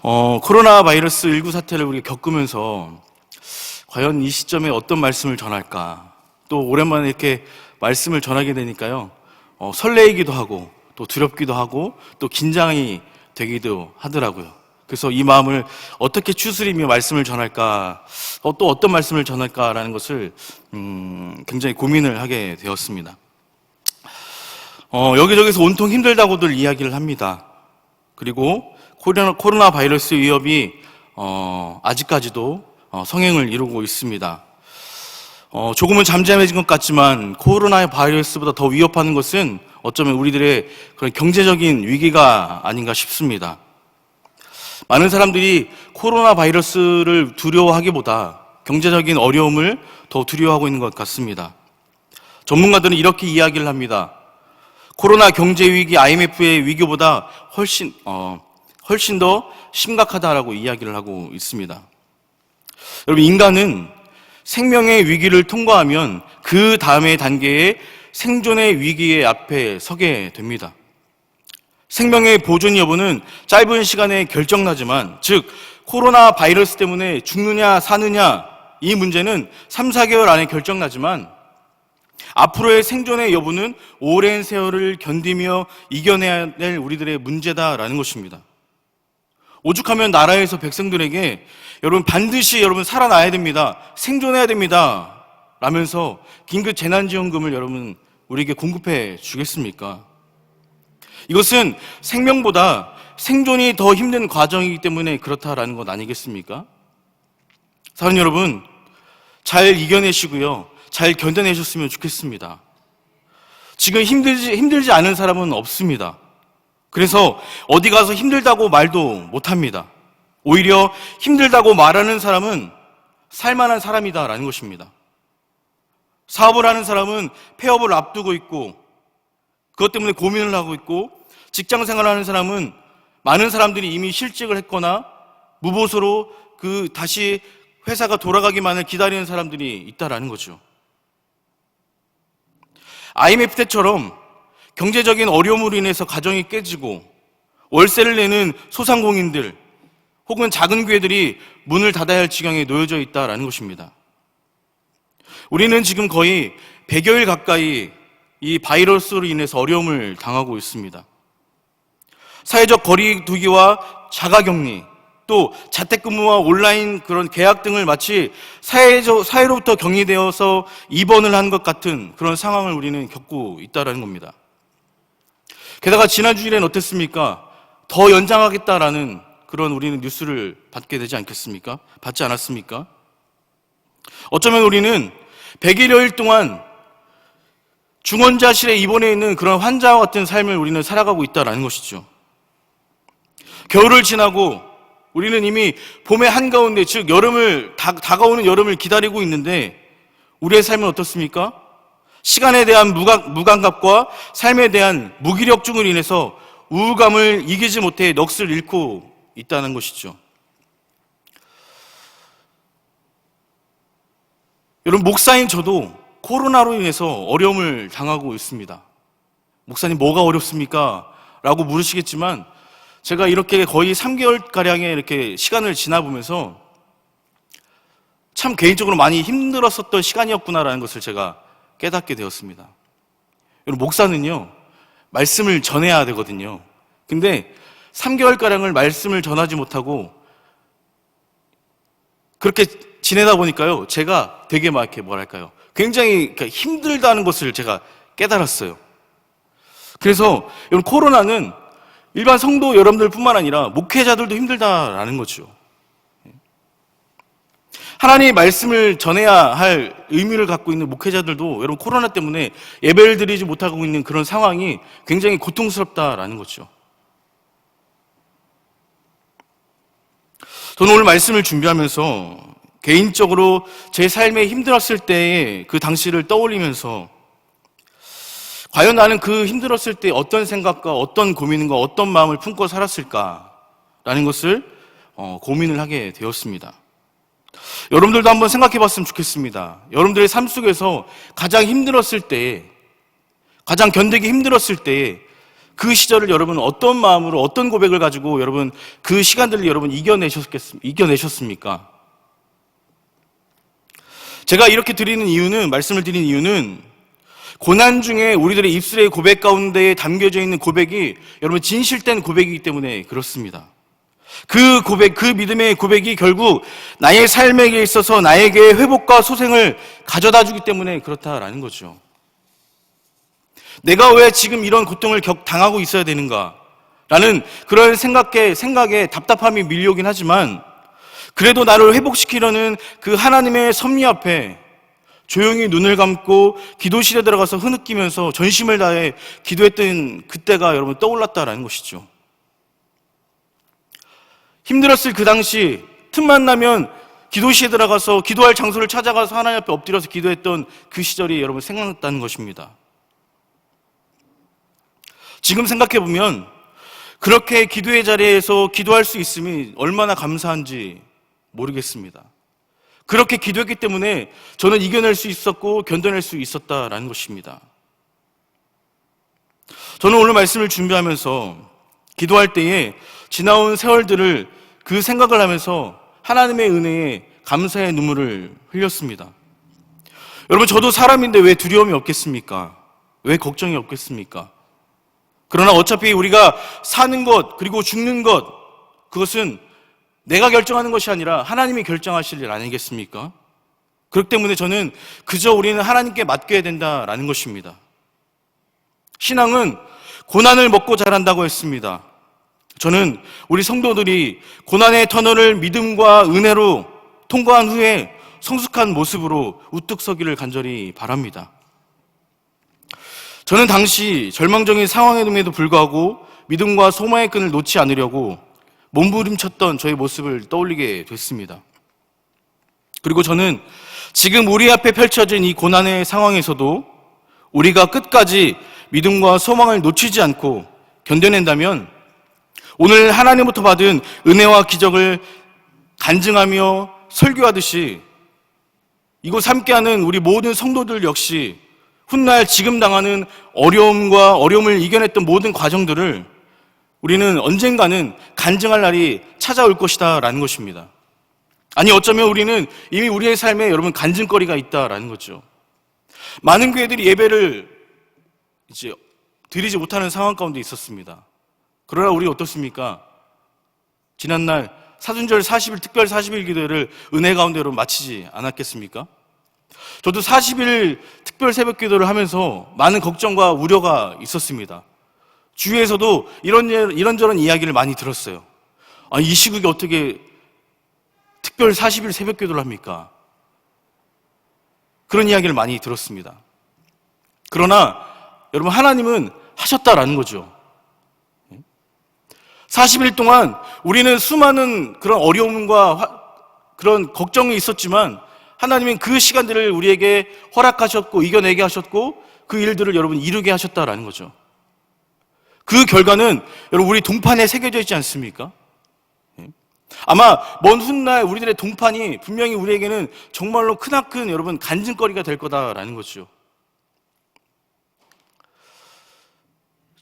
코로나 바이러스 19 사태를 우리가 겪으면서 과연 이 시점에 어떤 말씀을 전할까? 또 오랜만에 이렇게 말씀을 전하게 되니까요. 설레이기도 하고 또 두렵기도 하고 또 긴장이 되기도 하더라고요. 그래서 이 마음을 어떻게 추스리며 말씀을 전할까, 또 어떤 말씀을 전할까라는 것을 굉장히 고민을 하게 되었습니다. 여기저기서 온통 힘들다고들 이야기를 합니다. 그리고 코로나 바이러스 위협이 아직까지도 성행을 이루고 있습니다. 조금은 잠잠해진 것 같지만 코로나 바이러스보다 더 위협하는 것은 어쩌면 우리들의 그런 경제적인 위기가 아닌가 싶습니다. 많은 사람들이 코로나 바이러스를 두려워하기보다 경제적인 어려움을 더 두려워하고 있는 것 같습니다. 전문가들은 이렇게 이야기를 합니다. 코로나 경제 위기, IMF의 위기보다 훨씬 더 심각하다라고 이야기를 하고 있습니다. 여러분, 인간은 생명의 위기를 통과하면 그 다음의 단계에 생존의 위기의 앞에 서게 됩니다. 생명의 보존 여부는 짧은 시간에 결정나지만, 즉 코로나 바이러스 때문에 죽느냐 사느냐 이 문제는 3, 4개월 안에 결정나지만 앞으로의 생존의 여부는 오랜 세월을 견디며 이겨내야 될 우리들의 문제다라는 것입니다. 오죽하면 나라에서 백성들에게 여러분 반드시 여러분 살아나야 됩니다, 생존해야 됩니다 라면서 긴급 재난지원금을 여러분 우리에게 공급해 주겠습니까? 이것은 생명보다 생존이 더 힘든 과정이기 때문에 그렇다라는 것 아니겠습니까? 사랑하는 여러분, 잘 이겨내시고요, 잘 견뎌내셨으면 좋겠습니다. 지금 힘들지 않은 사람은 없습니다. 그래서 어디 가서 힘들다고 말도 못합니다. 오히려 힘들다고 말하는 사람은 살만한 사람이다라는 것입니다. 사업을 하는 사람은 폐업을 앞두고 있고 그것 때문에 고민을 하고 있고, 직장 생활을 하는 사람은 많은 사람들이 이미 실직을 했거나 무보수로 다시 회사가 돌아가기만을 기다리는 사람들이 있다라는 거죠. IMF 때처럼 경제적인 어려움으로 인해서 가정이 깨지고 월세를 내는 소상공인들 혹은 작은 교회들이 문을 닫아야 할 지경에 놓여져 있다라는 것입니다. 우리는 지금 거의 100여일 가까이 이 바이러스로 인해서 어려움을 당하고 있습니다. 사회적 거리두기와 자가격리, 또 자택근무와 온라인 그런 계약 등을 마치 사회로부터 격리되어서 입원을 한 것 같은 그런 상황을 우리는 겪고 있다는 겁니다. 게다가 지난 주일엔 어땠습니까? 더 연장하겠다라는 그런 우리는 뉴스를 받게 되지 않겠습니까? 받지 않았습니까? 어쩌면 우리는 100여일 동안 중환자실에 입원해 있는 그런 환자와 같은 삶을 우리는 살아가고 있다는 것이죠. 겨울을 지나고 우리는 이미 봄의 한가운데, 즉 다가오는 여름을 기다리고 있는데 우리의 삶은 어떻습니까? 시간에 대한 무감각과 삶에 대한 무기력증으로 인해서 우울감을 이기지 못해 넋을 잃고 있다는 것이죠. 여러분, 목사인 저도 코로나로 인해서 어려움을 당하고 있습니다. 목사님, 뭐가 어렵습니까? 라고 물으시겠지만 제가 이렇게 거의 3개월가량의 이렇게 시간을 지나보면서 참 개인적으로 많이 힘들었었던 시간이었구나라는 것을 제가 깨닫게 되었습니다. 여러분, 목사는요, 말씀을 전해야 되거든요. 근데 3개월가량을 말씀을 전하지 못하고 그렇게 지내다 보니까요, 제가 되게 막 이렇게 뭐랄까요, 굉장히 힘들다는 것을 제가 깨달았어요. 그래서 여러분, 코로나는 일반 성도 여러분들 뿐만 아니라 목회자들도 힘들다라는 거죠. 하나님의 말씀을 전해야 할 의무를 갖고 있는 목회자들도 여러분 코로나 때문에 예배를 드리지 못하고 있는 그런 상황이 굉장히 고통스럽다라는 거죠. 저는 오늘 말씀을 준비하면서 개인적으로 제 삶에 힘들었을 때의 그 당시를 떠올리면서 과연 나는 그 힘들었을 때 어떤 생각과 어떤 고민과 어떤 마음을 품고 살았을까라는 것을 고민을 하게 되었습니다. 여러분들도 한번 생각해 봤으면 좋겠습니다. 여러분들의 삶 속에서 가장 힘들었을 때, 가장 견디기 힘들었을 때 그 시절을 여러분 어떤 마음으로 어떤 고백을 가지고 여러분 그 시간들을 여러분 이겨내셨습니까? 제가 이렇게 말씀을 드리는 이유는 고난 중에 우리들의 입술의 고백 가운데에 담겨져 있는 고백이 여러분 진실된 고백이기 때문에 그렇습니다. 그 고백, 그 믿음의 고백이 결국 나의 삶에 있어서 나에게 회복과 소생을 가져다 주기 때문에 그렇다라는 거죠. 내가 왜 지금 이런 고통을 당하고 있어야 되는가? 라는 그런 생각에 답답함이 밀려오긴 하지만 그래도 나를 회복시키려는 그 하나님의 섭리 앞에 조용히 눈을 감고 기도실에 들어가서 흐느끼면서 전심을 다해 기도했던 그때가 여러분 떠올랐다라는 것이죠. 힘들었을 그 당시 틈만 나면 기도실에 들어가서 기도할 장소를 찾아가서 하나님 앞에 엎드려서 기도했던 그 시절이 여러분 생각났다는 것입니다. 지금 생각해보면 그렇게 기도의 자리에서 기도할 수 있음이 얼마나 감사한지 모르겠습니다. 그렇게 기도했기 때문에 저는 이겨낼 수 있었고 견뎌낼 수 있었다라는 것입니다. 저는 오늘 말씀을 준비하면서 기도할 때에 지나온 세월들을 그 생각을 하면서 하나님의 은혜에 감사의 눈물을 흘렸습니다. 여러분, 저도 사람인데 왜 두려움이 없겠습니까? 왜 걱정이 없겠습니까? 그러나 어차피 우리가 사는 것 그리고 죽는 것, 그것은 내가 결정하는 것이 아니라 하나님이 결정하실 일 아니겠습니까? 그렇기 때문에 저는 그저 우리는 하나님께 맡겨야 된다라는 것입니다. 신앙은 고난을 먹고 자란다고 했습니다. 저는 우리 성도들이 고난의 터널을 믿음과 은혜로 통과한 후에 성숙한 모습으로 우뚝 서기를 간절히 바랍니다. 저는 당시 절망적인 상황임에도 불구하고 믿음과 소망의 끈을 놓지 않으려고 몸부림쳤던 저의 모습을 떠올리게 됐습니다. 그리고 저는 지금 우리 앞에 펼쳐진 이 고난의 상황에서도 우리가 끝까지 믿음과 소망을 놓치지 않고 견뎌낸다면 오늘 하나님부터 받은 은혜와 기적을 간증하며 설교하듯이 이곳 함께하는 우리 모든 성도들 역시 훗날 지금 당하는 어려움을 이겨냈던 모든 과정들을 우리는 언젠가는 간증할 날이 찾아올 것이다 라는 것입니다. 아니, 어쩌면 우리는 이미 우리의 삶에 여러분 간증거리가 있다라는 거죠. 많은 교회들이 예배를 이제 드리지 못하는 상황 가운데 있었습니다. 그러나 우리 어떻습니까? 지난날 사순절 40일 특별 40일 기도회를 은혜 가운데로 마치지 않았겠습니까? 저도 40일 특별 새벽 기도를 하면서 많은 걱정과 우려가 있었습니다. 주위에서도 이런저런 이야기를 많이 들었어요. 아, 이 시국에 어떻게 특별 40일 새벽 기도를 합니까? 그런 이야기를 많이 들었습니다. 그러나 여러분, 하나님은 하셨다라는 거죠. 40일 동안 우리는 수많은 그런 어려움과 그런 걱정이 있었지만 하나님은 그 시간들을 우리에게 허락하셨고 이겨내게 하셨고 그 일들을 여러분 이루게 하셨다라는 거죠. 그 결과는 여러분 우리 동판에 새겨져 있지 않습니까? 아마 먼 훗날 우리들의 동판이 분명히 우리에게는 정말로 크나큰 여러분 간증거리가 될 거다라는 거죠.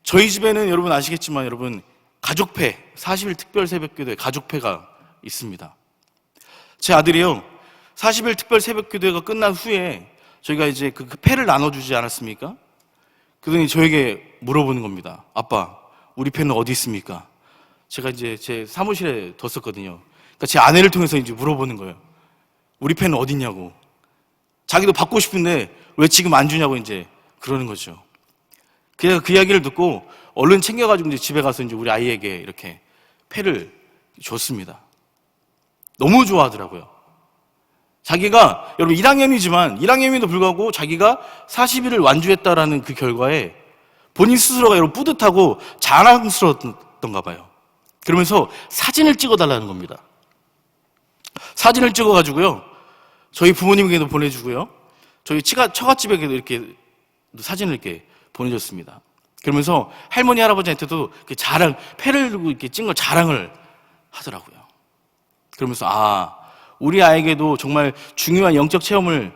저희 집에는 여러분 아시겠지만 여러분 가족패, 40일 특별 새벽기도회 가족패가 있습니다. 제 아들이요, 40일 특별 새벽기도회가 끝난 후에 저희가 이제 그 패를 나눠주지 않았습니까? 그러더니 저에게 물어보는 겁니다. 아빠, 우리 패는 어디 있습니까? 제가 이제 제 사무실에 뒀었거든요. 그러니까 제 아내를 통해서 이제 물어보는 거예요. 우리 패는 어디 있냐고. 자기도 받고 싶은데 왜 지금 안 주냐고 이제 그러는 거죠. 그래서 그 이야기를 듣고 얼른 챙겨가지고 이제 집에 가서 이제 우리 아이에게 이렇게 패를 줬습니다. 너무 좋아하더라고요. 자기가 여러분 1학년임에도 불구하고 자기가 40일을 완주했다라는 그 결과에 본인 스스로가 여러분 뿌듯하고 자랑스러웠던가 봐요. 그러면서 사진을 찍어달라는 겁니다. 사진을 찍어가지고요, 저희 부모님에게도 보내주고요, 저희 처갓집에게도 이렇게 사진을 이렇게 보내줬습니다. 그러면서 할머니, 할아버지한테도 패를 들고 이렇게 찍은 걸 자랑을 하더라고요. 그러면서 우리 아이에게도 정말 중요한 영적 체험을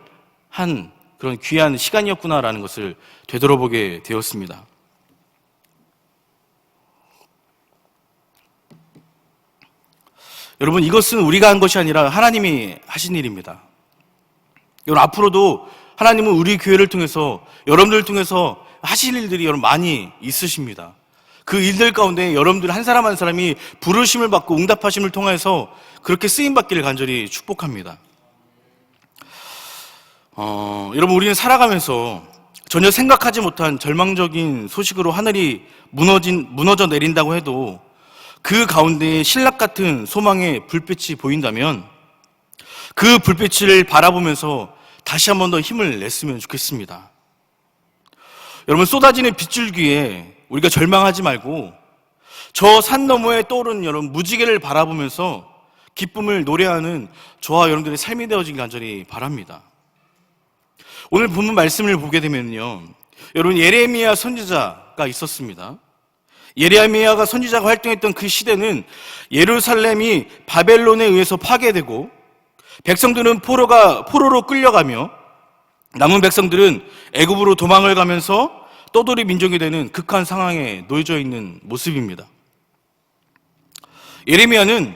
한 그런 귀한 시간이었구나라는 것을 되돌아보게 되었습니다. 여러분, 이것은 우리가 한 것이 아니라 하나님이 하신 일입니다. 여러분, 앞으로도 하나님은 우리 교회를 통해서, 여러분들을 통해서 하실 일들이 여러분 많이 있으십니다. 그 일들 가운데 여러분들 한 사람 한 사람이 부르심을 받고 응답하심을 통해서 그렇게 쓰임받기를 간절히 축복합니다. 여러분, 우리는 살아가면서 전혀 생각하지 못한 절망적인 소식으로 하늘이 무너져 내린다고 해도 그 가운데 신락 같은 소망의 불빛이 보인다면 그 불빛을 바라보면서 다시 한 번 더 힘을 냈으면 좋겠습니다. 여러분, 쏟아지는 빗줄기에 우리가 절망하지 말고 저 산 너머에 떠오르는 여러분 무지개를 바라보면서 기쁨을 노래하는 저와 여러분들의 삶이 되어지길 간절히 바랍니다. 오늘 본문 말씀을 보게 되면요, 여러분, 예레미야 선지자가 있었습니다. 예레미야가 선지자가 활동했던 그 시대는 예루살렘이 바벨론에 의해서 파괴되고 백성들은 포로로 끌려가며 남은 백성들은 애굽으로 도망을 가면서 떠돌이 민족이 되는 극한 상황에 놓여져 있는 모습입니다. 예레미야는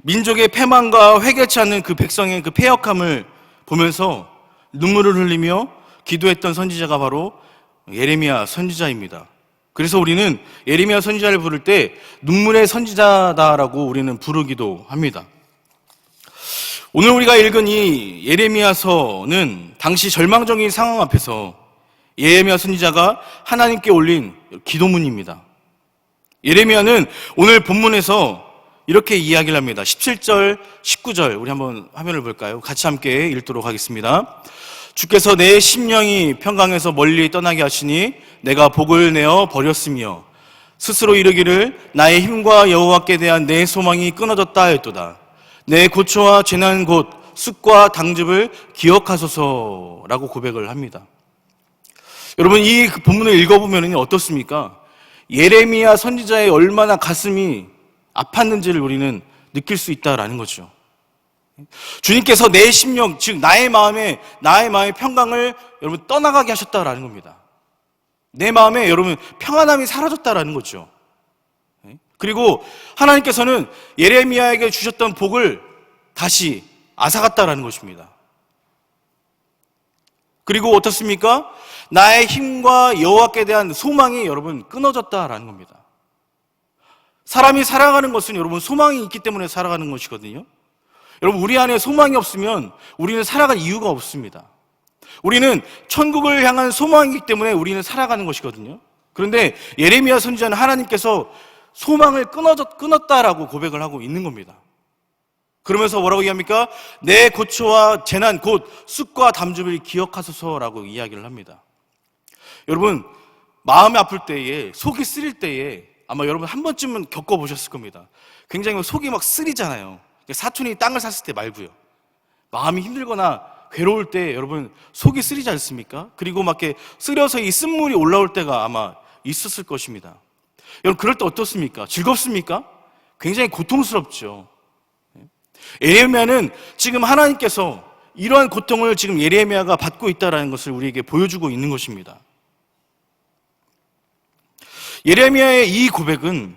민족의 패망과 회개치 않는 그 백성의 그 패역함을 보면서 눈물을 흘리며 기도했던 선지자가 바로 예레미야 선지자입니다. 그래서 우리는 예레미야 선지자를 부를 때 눈물의 선지자다라고 우리는 부르기도 합니다. 오늘 우리가 읽은 이 예레미야서는 당시 절망적인 상황 앞에서 예레미야 선지자가 하나님께 올린 기도문입니다. 예레미야는 오늘 본문에서 이렇게 이야기를 합니다. 17절, 19절 우리 한번 화면을 볼까요? 같이 함께 읽도록 하겠습니다. 주께서 내 심령이 평강에서 멀리 떠나게 하시니 내가 복을 내어 버렸으며 스스로 이르기를 나의 힘과 여호와께 대한 내 소망이 끊어졌다 하였도다. 내 고초와 재난 곧 쑥과 당즙을 기억하소서라고 고백을 합니다. 여러분, 이 본문을 읽어보면 어떻습니까? 예레미야 선지자의 얼마나 가슴이 아팠는지를 우리는 느낄 수 있다라는 거죠. 주님께서 내 심령, 즉 나의 마음의 평강을 여러분 떠나가게 하셨다라는 겁니다. 내 마음에 여러분 평안함이 사라졌다라는 거죠. 그리고 하나님께서는 예레미야에게 주셨던 복을 다시 앗아갔다라는 것입니다. 그리고 어떻습니까? 나의 힘과 여호와께 대한 소망이 여러분 끊어졌다라는 겁니다. 사람이 살아가는 것은 여러분 소망이 있기 때문에 살아가는 것이거든요. 여러분, 우리 안에 소망이 없으면 우리는 살아갈 이유가 없습니다. 우리는 천국을 향한 소망이기 때문에 우리는 살아가는 것이거든요. 그런데 예레미야 선지자는 하나님께서 소망을 끊었다라고 고백을 하고 있는 겁니다. 그러면서 뭐라고 얘기합니까? 내 고초와 재난 곧 쑥과 담즙을 기억하소서라고 이야기를 합니다. 여러분, 마음이 아플 때에, 속이 쓰릴 때에 아마 여러분 한 번쯤은 겪어보셨을 겁니다. 굉장히 속이 막 쓰리잖아요. 사촌이 땅을 샀을 때 말고요. 마음이 힘들거나 괴로울 때 여러분 속이 쓰리지 않습니까? 그리고 막 이렇게 쓰려서 이 쓴물이 올라올 때가 아마 있었을 것입니다. 여러분, 그럴 때 어떻습니까? 즐겁습니까? 굉장히 고통스럽죠. 예레미야는 지금 하나님께서 이러한 고통을 지금 예레미야가 받고 있다는 것을 우리에게 보여주고 있는 것입니다. 예레미야의 이 고백은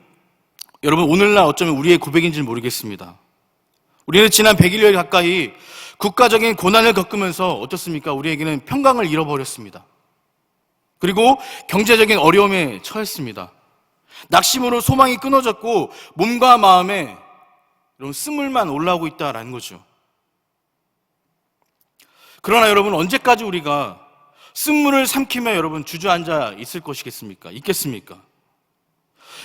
여러분 오늘날 어쩌면 우리의 고백인지는 모르겠습니다. 우리는 지난 100일여 가까이 국가적인 고난을 겪으면서 어떻습니까? 우리에게는 평강을 잃어버렸습니다. 그리고 경제적인 어려움에 처했습니다. 낙심으로 소망이 끊어졌고 몸과 마음에 여러분 쓴물만 올라오고 있다라는 거죠. 그러나 여러분, 언제까지 우리가 쓴물을 삼키며 여러분 주저앉아 있을 것이겠습니까? 있겠습니까?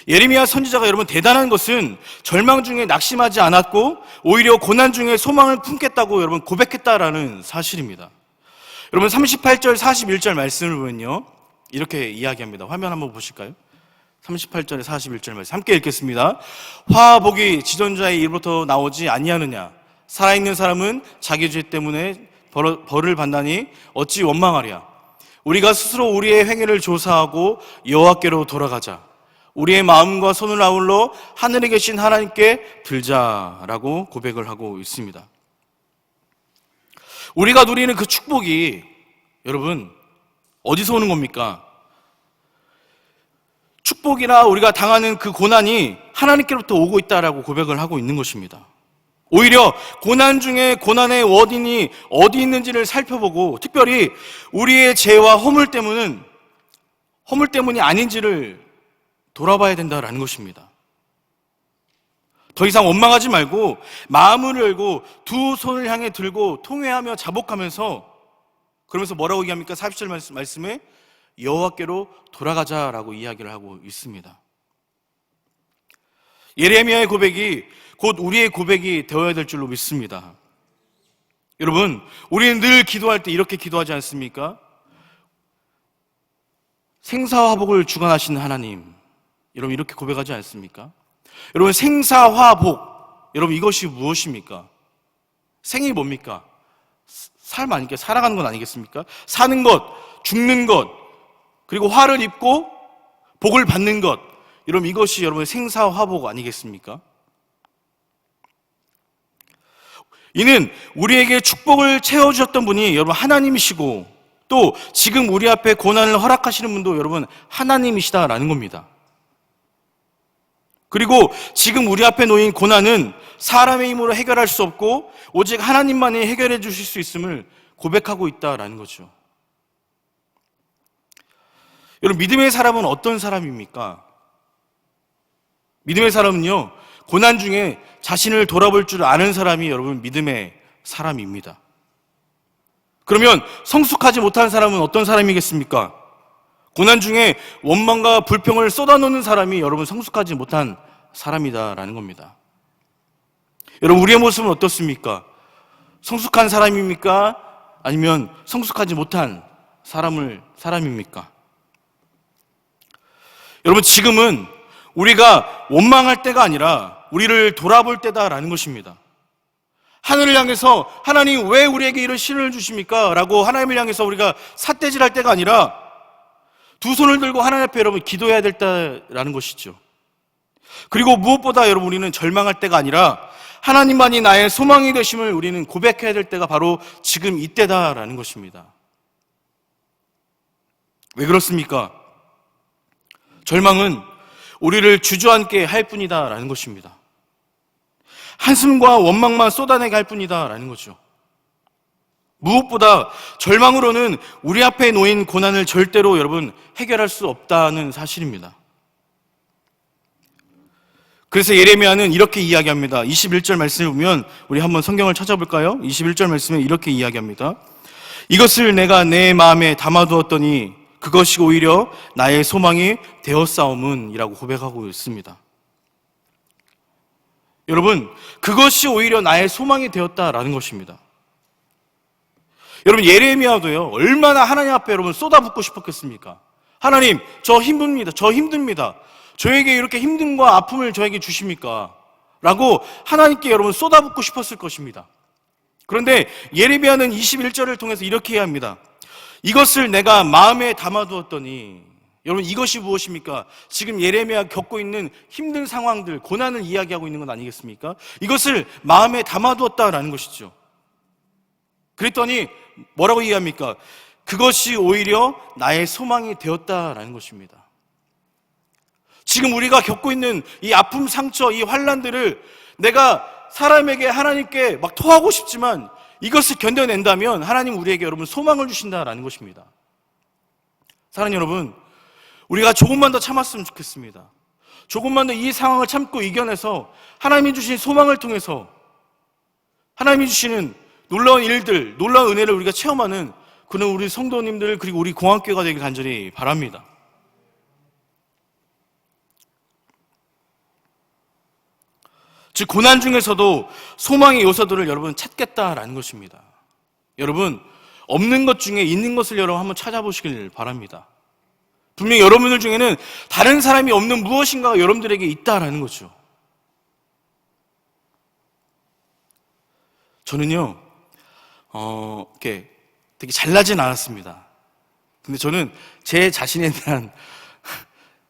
예레미야 선지자가 여러분 대단한 것은 절망 중에 낙심하지 않았고 오히려 고난 중에 소망을 품겠다고 여러분 고백했다라는 사실입니다. 여러분 38절 41절 말씀을 보면요, 이렇게 이야기합니다. 화면 한번 보실까요? 38절에 41절 말씀 함께 읽겠습니다. 화와 복이 지존자의 입으로부터 나오지 아니하느냐? 살아있는 사람은 자기 죄 때문에 벌을 받나니 어찌 원망하랴? 우리가 스스로 우리의 행위를 조사하고 여호와께로 돌아가자. 우리의 마음과 손을 아울러 하늘에 계신 하나님께 들자라고 고백을 하고 있습니다. 우리가 누리는 그 축복이 여러분 어디서 오는 겁니까? 축복이나 우리가 당하는 그 고난이 하나님께로부터 오고 있다라고 고백을 하고 있는 것입니다. 오히려 고난 중에 고난의 원인이 어디 있는지를 살펴보고 특별히 우리의 죄와 허물 때문이 아닌지를 돌아봐야 된다라는 것입니다. 더 이상 원망하지 말고 마음을 열고 두 손을 향해 들고 통회하며 자복하면서 그러면서 뭐라고 얘기합니까? 40절 말씀에 여호와께로 돌아가자라고 이야기를 하고 있습니다. 예레미야의 고백이 곧 우리의 고백이 되어야 될 줄로 믿습니다. 여러분, 우리는 늘 기도할 때 이렇게 기도하지 않습니까? 생사화복을 주관하시는 하나님, 여러분 이렇게 고백하지 않습니까? 여러분, 생사화복, 여러분 이것이 무엇입니까? 생이 뭡니까? 삶 아니겠습니까? 살아가는 것 아니겠습니까? 사는 것, 죽는 것, 그리고 화를 입고 복을 받는 것, 여러분 이것이 여러분의 생사화복 아니겠습니까? 이는 우리에게 축복을 채워주셨던 분이 여러분 하나님이시고 또 지금 우리 앞에 고난을 허락하시는 분도 여러분 하나님이시다라는 겁니다. 그리고 지금 우리 앞에 놓인 고난은 사람의 힘으로 해결할 수 없고 오직 하나님만이 해결해 주실 수 있음을 고백하고 있다라는 거죠. 여러분, 믿음의 사람은 어떤 사람입니까? 믿음의 사람은요, 고난 중에 자신을 돌아볼 줄 아는 사람이 여러분 믿음의 사람입니다. 그러면 성숙하지 못한 사람은 어떤 사람이겠습니까? 고난 중에 원망과 불평을 쏟아놓는 사람이 여러분 성숙하지 못한 사람이다라는 겁니다. 여러분, 우리의 모습은 어떻습니까? 성숙한 사람입니까? 아니면 성숙하지 못한 사람입니까? 여러분, 지금은 우리가 원망할 때가 아니라 우리를 돌아볼 때다라는 것입니다. 하늘을 향해서 하나님 왜 우리에게 이런 시련을 주십니까? 라고 하나님을 향해서 우리가 삿대질할 때가 아니라 두 손을 들고 하나님 앞에 여러분 기도해야 될 때라는 것이죠. 그리고 무엇보다 여러분 우리는 절망할 때가 아니라 하나님만이 나의 소망이 되심을 우리는 고백해야 될 때가 바로 지금 이때다라는 것입니다. 왜 그렇습니까? 절망은 우리를 주저앉게 할 뿐이다라는 것입니다. 한숨과 원망만 쏟아내게 할 뿐이다라는 거죠. 무엇보다 절망으로는 우리 앞에 놓인 고난을 절대로 여러분 해결할 수 없다는 사실입니다. 그래서 예레미야는 이렇게 이야기합니다. 21절 말씀을 보면 우리 한번 성경을 찾아볼까요? 21절 말씀에 이렇게 이야기합니다. 이것을 내가 내 마음에 담아두었더니 그것이 오히려 나의 소망이 되었사오문 이라고 고백하고 있습니다. 여러분, 그것이 오히려 나의 소망이 되었다라는 것입니다. 여러분, 예레미야도요, 얼마나 하나님 앞에 여러분 쏟아붓고 싶었겠습니까? 하나님, 저 힘듭니다. 저에게 이렇게 힘듦과 아픔을 저에게 주십니까? 라고 하나님께 여러분 쏟아붓고 싶었을 것입니다. 그런데 예레미야는 21절을 통해서 이렇게 이야기합니다. 이것을 내가 마음에 담아두었더니, 여러분 이것이 무엇입니까? 지금 예레미야가 겪고 있는 힘든 상황들, 고난을 이야기하고 있는 건 아니겠습니까? 이것을 마음에 담아두었다라는 것이죠. 그랬더니 뭐라고 이해합니까? 그것이 오히려 나의 소망이 되었다라는 것입니다. 지금 우리가 겪고 있는 이 아픔, 상처, 이 환난들을 내가 사람에게 하나님께 막 토하고 싶지만 이것을 견뎌낸다면 하나님 우리에게 여러분 소망을 주신다라는 것입니다. 사랑하는 여러분, 우리가 조금만 더 참았으면 좋겠습니다. 조금만 더 이 상황을 참고 이겨내서 하나님이 주신 소망을 통해서 하나님이 주시는 놀라운 일들, 놀라운 은혜를 우리가 체험하는 그런 우리 성도님들 그리고 우리 공학교가 되길 간절히 바랍니다. 즉 고난 중에서도 소망의 요소들을 여러분 찾겠다라는 것입니다. 여러분, 없는 것 중에 있는 것을 여러분 한번 찾아보시길 바랍니다. 분명히 여러분들 중에는 다른 사람이 없는 무엇인가가 여러분들에게 있다라는 거죠. 저는요, 이렇게 되게 잘나진 않았습니다. 근데 저는 제 자신에 대한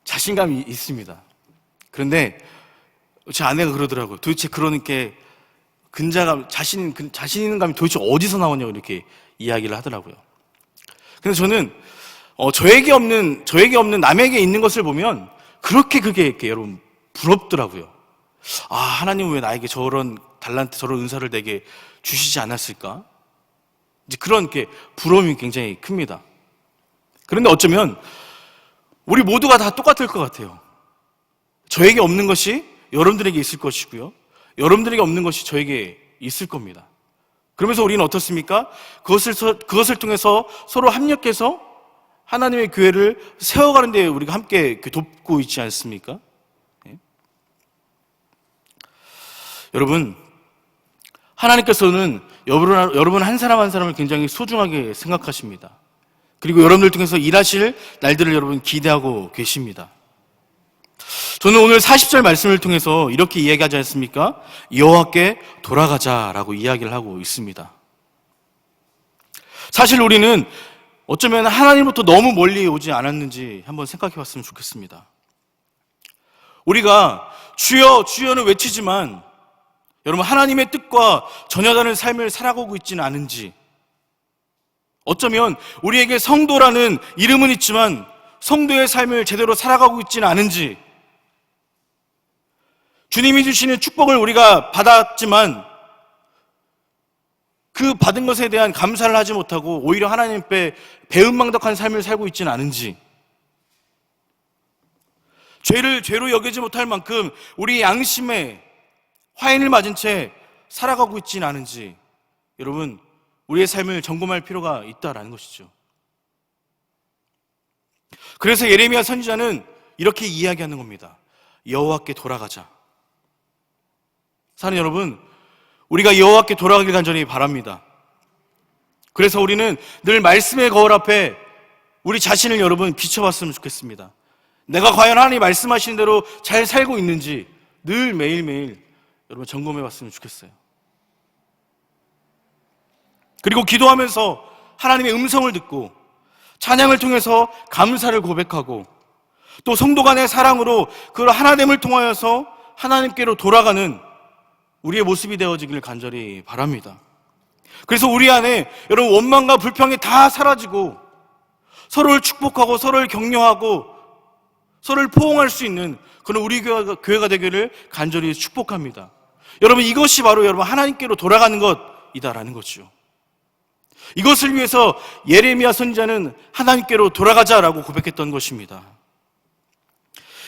자신감이 있습니다. 그런데 제 아내가 그러더라고요. 도대체 그런 게 근자감, 자신 있는 감이 도대체 어디서 나오냐고 이렇게 이야기를 하더라고요. 근데 저는 저에게 없는 남에게 있는 것을 보면 그렇게 그게 이렇게 여러분 부럽더라고요. 아, 하나님은 왜 나에게 저런 달란트, 저런 은사를 내게 주시지 않았을까? 이제 그런 게 부러움이 굉장히 큽니다. 그런데 어쩌면 우리 모두가 다 똑같을 것 같아요. 저에게 없는 것이 여러분들에게 있을 것이고요. 여러분들에게 없는 것이 저에게 있을 겁니다. 그러면서 우리는 어떻습니까? 그것을 통해서 서로 협력해서 하나님의 교회를 세워가는 데 우리가 함께 돕고 있지 않습니까? 네. 여러분, 하나님께서는 여러분 한 사람 한 사람을 굉장히 소중하게 생각하십니다. 그리고 여러분들 통해서 일하실 날들을 여러분 기대하고 계십니다. 저는 오늘 40절 말씀을 통해서 이렇게 이야기하지 않습니까? 여호와께 돌아가자라고 이야기를 하고 있습니다. 사실 우리는 어쩌면 하나님부터 너무 멀리 오지 않았는지 한번 생각해 봤으면 좋겠습니다. 우리가 주여 주여는 외치지만 여러분 하나님의 뜻과 전혀 다른 삶을 살아가고 있지는 않은지, 어쩌면 우리에게 성도라는 이름은 있지만 성도의 삶을 제대로 살아가고 있지는 않은지, 주님이 주시는 축복을 우리가 받았지만 그 받은 것에 대한 감사를 하지 못하고 오히려 하나님 앞에 배은망덕한 삶을 살고 있지는 않은지, 죄를 죄로 여기지 못할 만큼 우리 양심에 화인을 맞은 채 살아가고 있지는 않은지, 여러분 우리의 삶을 점검할 필요가 있다라는 것이죠. 그래서 예레미야 선지자는 이렇게 이야기하는 겁니다. 여호와께 돌아가자. 사는 여러분, 우리가 여호와께 돌아가길 간절히 바랍니다. 그래서 우리는 늘 말씀의 거울 앞에 우리 자신을 여러분 비춰봤으면 좋겠습니다. 내가 과연 하나님이 말씀하시는 대로 잘 살고 있는지 늘 매일매일 여러분 점검해봤으면 좋겠어요. 그리고 기도하면서 하나님의 음성을 듣고 찬양을 통해서 감사를 고백하고 또 성도 간의 사랑으로 그 하나됨을 통하여서 하나님께로 돌아가는 우리의 모습이 되어지기를 간절히 바랍니다. 그래서 우리 안에 여러분 원망과 불평이 다 사라지고 서로를 축복하고 서로를 격려하고 서로를 포옹할 수 있는 그런 우리 교회가 되기를 간절히 축복합니다. 여러분 이것이 바로 여러분 하나님께로 돌아가는 것이다라는 거죠. 이것을 위해서 예레미야 선지자는 하나님께로 돌아가자라고 고백했던 것입니다.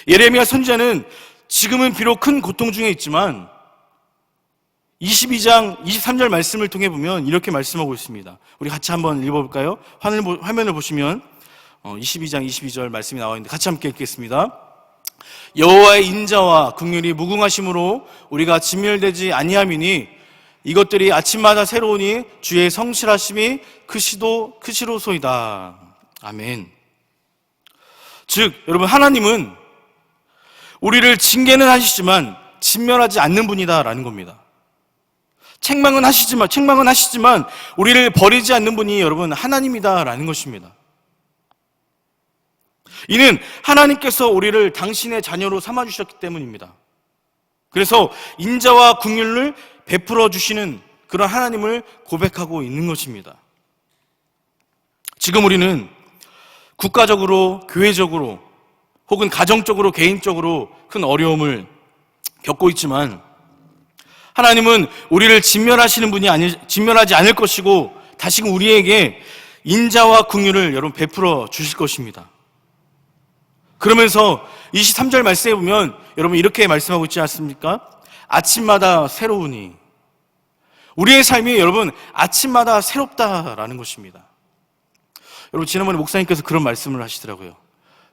예레미야 선지자는 지금은 비록 큰 고통 중에 있지만 22장 23절 말씀을 통해 보면 이렇게 말씀하고 있습니다. 우리 같이 한번 읽어볼까요? 화면을 보시면 22장 22절 말씀이 나와 있는데 같이 함께 읽겠습니다. 여호와의 인자와 긍휼이 무궁하심으로 우리가 진멸되지 아니함이니 이것들이 아침마다 새로우니 주의 성실하심이 크시로소이다. 아멘. 즉 여러분 하나님은 우리를 징계는 하시지만 진멸하지 않는 분이다라는 겁니다. 책망은 하시지만 우리를 버리지 않는 분이 여러분 하나님이다라는 것입니다. 이는 하나님께서 우리를 당신의 자녀로 삼아주셨기 때문입니다. 그래서 인자와 긍휼을 베풀어 주시는 그런 하나님을 고백하고 있는 것입니다. 지금 우리는 국가적으로, 교회적으로, 혹은 가정적으로, 개인적으로 큰 어려움을 겪고 있지만 하나님은 우리를 진멸하지 않을 것이고 다시금 우리에게 인자와 긍휼을 여러분 베풀어 주실 것입니다. 그러면서 23절 말씀에 보면 여러분 이렇게 말씀하고 있지 않습니까? 아침마다 새로우니, 우리의 삶이 여러분 아침마다 새롭다라는 것입니다. 여러분 지난번에 목사님께서 그런 말씀을 하시더라고요.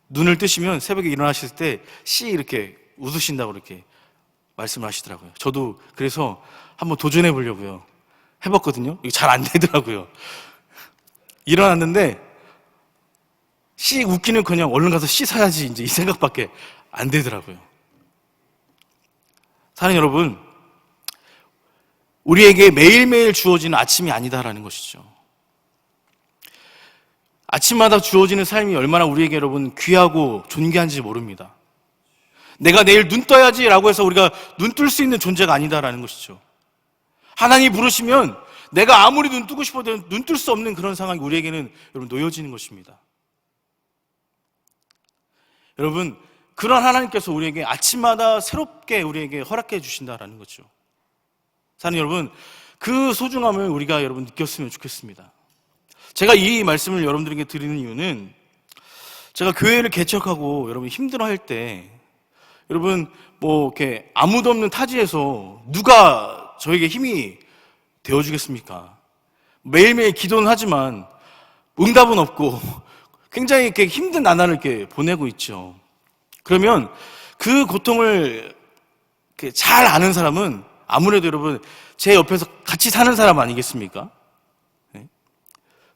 눈을 뜨시면 새벽에 일어나실 때 씨 이렇게 웃으신다고 이렇게 말씀을 하시더라고요. 저도 그래서 한번 도전해 보려고요. 해봤거든요. 이게 잘 안 되더라고요. 일어났는데 씨 웃기는 그냥 얼른 가서 씻어야지 이제 이 생각밖에 안 되더라고요. 사랑하는 여러분, 우리에게 매일매일 주어지는 아침이 아니다라는 것이죠. 아침마다 주어지는 삶이 얼마나 우리에게 여러분 귀하고 존귀한지 모릅니다. 내가 내일 눈 떠야지라고 해서 우리가 눈 뜰 수 있는 존재가 아니다라는 것이죠. 하나님이 부르시면 내가 아무리 눈 뜨고 싶어도 눈 뜰 수 없는 그런 상황이 우리에게는 여러분 놓여지는 것입니다. 여러분 그런 하나님께서 우리에게 아침마다 새롭게 우리에게 허락해 주신다라는 거죠. 사는 여러분, 그 소중함을 우리가 여러분 느꼈으면 좋겠습니다. 제가 이 말씀을 여러분들에게 드리는 이유는 제가 교회를 개척하고 여러분 힘들어할 때 여러분 이렇게 아무도 없는 타지에서 누가 저에게 힘이 되어주겠습니까? 매일매일 기도는 하지만 응답은 없고 굉장히 이렇게 힘든 나날을 이렇게 보내고 있죠. 그러면 그 고통을 이렇게 잘 아는 사람은 아무래도 여러분 제 옆에서 같이 사는 사람 아니겠습니까? 네?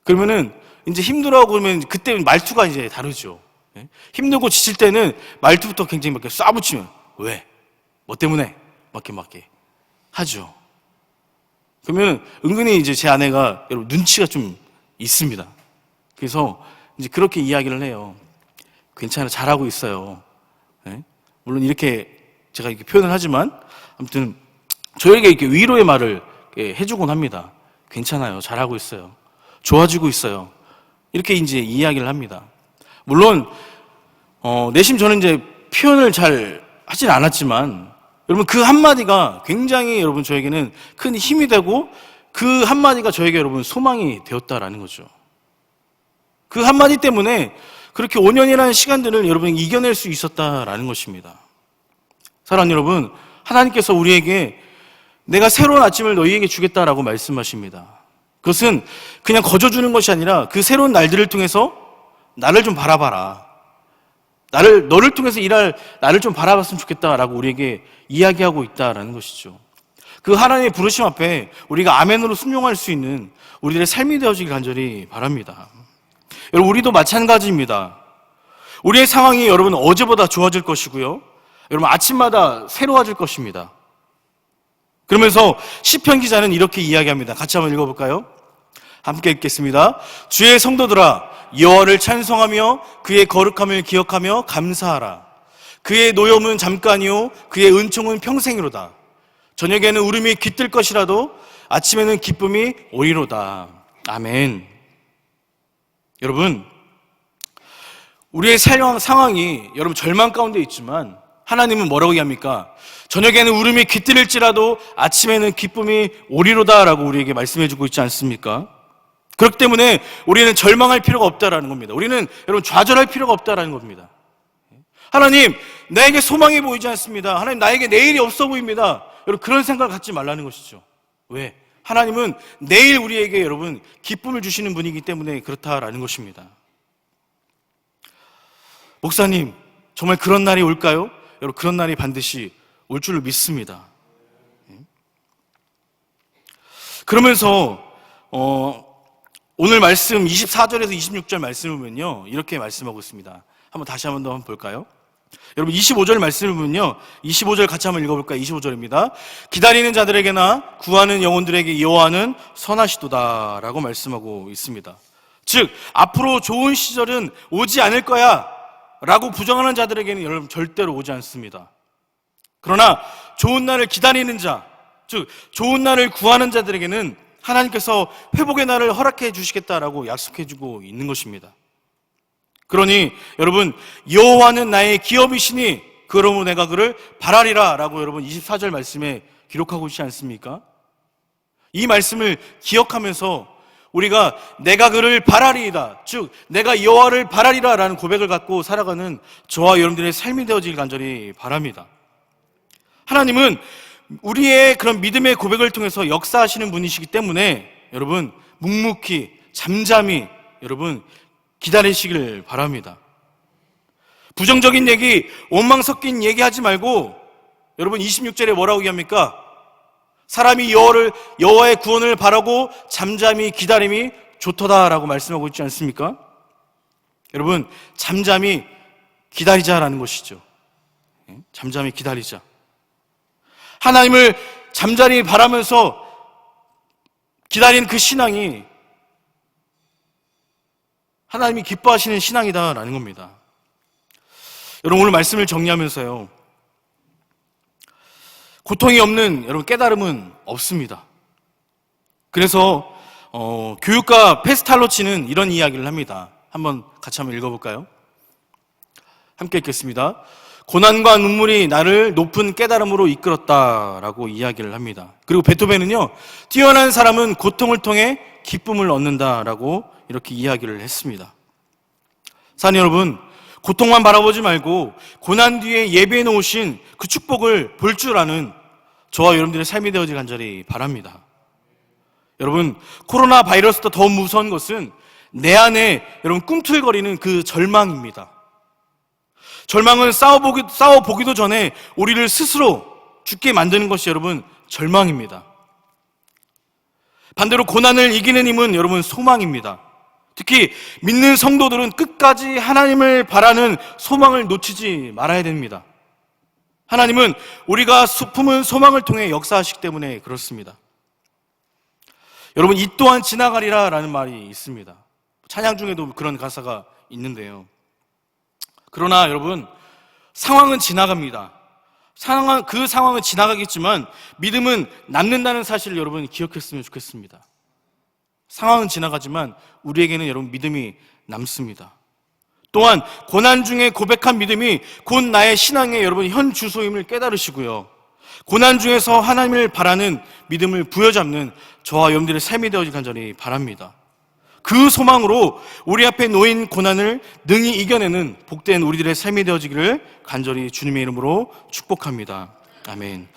그러면은 이제 힘들어하고 그러면 그때 말투가 이제 다르죠. 네? 힘들고 지칠 때는 말투부터 굉장히 막 쏴붙이면 왜? 뭐 때문에? 막 이렇게 하죠. 그러면 은근히 이제 제 아내가 여러분 눈치가 좀 있습니다. 그래서 이제 그렇게 이야기를 해요. 괜찮아, 잘하고 있어요. 네? 물론 이렇게 제가 이렇게 표현을 하지만 아무튼 저에게 이렇게 위로의 말을 해주곤 합니다. 괜찮아요, 잘하고 있어요. 좋아지고 있어요. 이렇게 이제 이야기를 합니다. 물론 내심 저는 이제 표현을 잘 하진 않았지만 여러분 그 한마디가 굉장히 여러분 저에게는 큰 힘이 되고 그 한마디가 저에게 여러분 소망이 되었다라는 거죠. 그 한마디 때문에 그렇게 5년이라는 시간들을 여러분이 이겨낼 수 있었다라는 것입니다. 사랑하는 여러분, 하나님께서 우리에게 내가 새로운 아침을 너희에게 주겠다라고 말씀하십니다. 그것은 그냥 거저주는 것이 아니라 그 새로운 날들을 통해서 나를 좀 바라봐라. 너를 통해서 일할 나를 좀 바라봤으면 좋겠다라고 우리에게 이야기하고 있다라는 것이죠. 그 하나님의 부르심 앞에 우리가 아멘으로 순종할 수 있는 우리들의 삶이 되어지길 간절히 바랍니다. 여러분, 우리도 마찬가지입니다. 우리의 상황이 여러분 어제보다 좋아질 것이고요. 여러분 아침마다 새로워질 것입니다. 그러면서 시편 기자는 이렇게 이야기합니다. 같이 한번 읽어볼까요? 함께 읽겠습니다. 주의 성도들아, 여호와를 찬송하며 그의 거룩함을 기억하며 감사하라. 그의 노염은 잠깐이요 그의 은총은 평생이로다. 저녁에는 울음이 깃들 것이라도 아침에는 기쁨이 오리로다. 아멘. 여러분, 우리의 상황이 여러분 절망 가운데 있지만 하나님은 뭐라고 얘기합니까? 저녁에는 울음이 깃들일지라도 아침에는 기쁨이 오리로다라고 우리에게 말씀해주고 있지 않습니까? 그렇기 때문에 우리는 절망할 필요가 없다라는 겁니다. 우리는 여러분 좌절할 필요가 없다라는 겁니다. 하나님, 나에게 소망이 보이지 않습니다. 하나님, 나에게 내일이 없어 보입니다. 여러분 그런 생각을 갖지 말라는 것이죠. 왜? 하나님은 내일 우리에게 여러분 기쁨을 주시는 분이기 때문에 그렇다라는 것입니다. 목사님, 정말 그런 날이 올까요? 여러분 그런 날이 반드시 올 줄을 믿습니다. 그러면서 오늘 말씀 24절에서 26절 말씀을 보면요 이렇게 말씀하고 있습니다. 다시 한번 더 볼까요? 여러분 25절 말씀을 보면요 25절 같이 한번 읽어볼까요? 25절입니다. 기다리는 자들에게나 구하는 영혼들에게 여호와는 선하시도다 라고 말씀하고 있습니다. 즉 앞으로 좋은 시절은 오지 않을 거야 라고 부정하는 자들에게는 여러분 절대로 오지 않습니다. 그러나 좋은 날을 기다리는 자, 즉 좋은 날을 구하는 자들에게는 하나님께서 회복의 날을 허락해 주시겠다라고 약속해 주고 있는 것입니다. 그러니 여러분 여호와는 나의 기업이시니 그러므로 내가 그를 바라리라 라고 여러분 24절 말씀에 기록하고 있지 않습니까? 이 말씀을 기억하면서 우리가 내가 그를 바라리이다, 즉 내가 여호와를 바라리라 라는 고백을 갖고 살아가는 저와 여러분들의 삶이 되어지길 간절히 바랍니다. 하나님은 우리의 그런 믿음의 고백을 통해서 역사하시는 분이시기 때문에 여러분 묵묵히 잠잠히 여러분 기다리시길 바랍니다. 부정적인 얘기, 원망 섞인 얘기하지 말고 여러분 26절에 뭐라고 얘기합니까? 사람이 여호와의 구원을 바라고 잠잠히 기다림이 좋도다라고 말씀하고 있지 않습니까? 여러분 잠잠히 기다리자라는 것이죠. 잠잠히 기다리자. 하나님을 잠잠히 바라면서 기다리는 그 신앙이 하나님이 기뻐하시는 신앙이다라는 겁니다. 여러분 오늘 말씀을 정리하면서요, 고통이 없는 여러분 깨달음은 없습니다. 그래서 교육가 페스탈로치는 이런 이야기를 합니다. 같이 한번 읽어볼까요? 함께 읽겠습니다. 고난과 눈물이 나를 높은 깨달음으로 이끌었다라고 이야기를 합니다. 그리고 베토벤은요, 뛰어난 사람은 고통을 통해 기쁨을 얻는다라고 이렇게 이야기를 했습니다. 사랑하는 여러분, 고통만 바라보지 말고 고난 뒤에 예배해 놓으신 그 축복을 볼 줄 아는 저와 여러분들의 삶이 되어질 간절히 바랍니다. 여러분, 코로나 바이러스보다 더 무서운 것은 내 안에 여러분 꿈틀거리는 그 절망입니다. 절망은 싸워보기도 전에 우리를 스스로 죽게 만드는 것이 여러분 절망입니다. 반대로 고난을 이기는 힘은 여러분 소망입니다. 특히 믿는 성도들은 끝까지 하나님을 바라는 소망을 놓치지 말아야 됩니다. 하나님은 우리가 품은 소망을 통해 역사하시기 때문에 그렇습니다. 여러분, 이 또한 지나가리라 라는 말이 있습니다. 찬양 중에도 그런 가사가 있는데요. 그러나 여러분, 상황은 지나갑니다. 그 상황은 지나가겠지만 믿음은 남는다는 사실을 여러분 기억했으면 좋겠습니다. 상황은 지나가지만 우리에게는 여러분 믿음이 남습니다. 또한 고난 중에 고백한 믿음이 곧 나의 신앙의 여러분 현 주소임을 깨달으시고요, 고난 중에서 하나님을 바라는 믿음을 부여잡는 저와 여러분들의 삶이 되어질 간절히 바랍니다. 그 소망으로 우리 앞에 놓인 고난을 능히 이겨내는 복된 우리들의 삶이 되어지기를 간절히 주님의 이름으로 축복합니다. 아멘.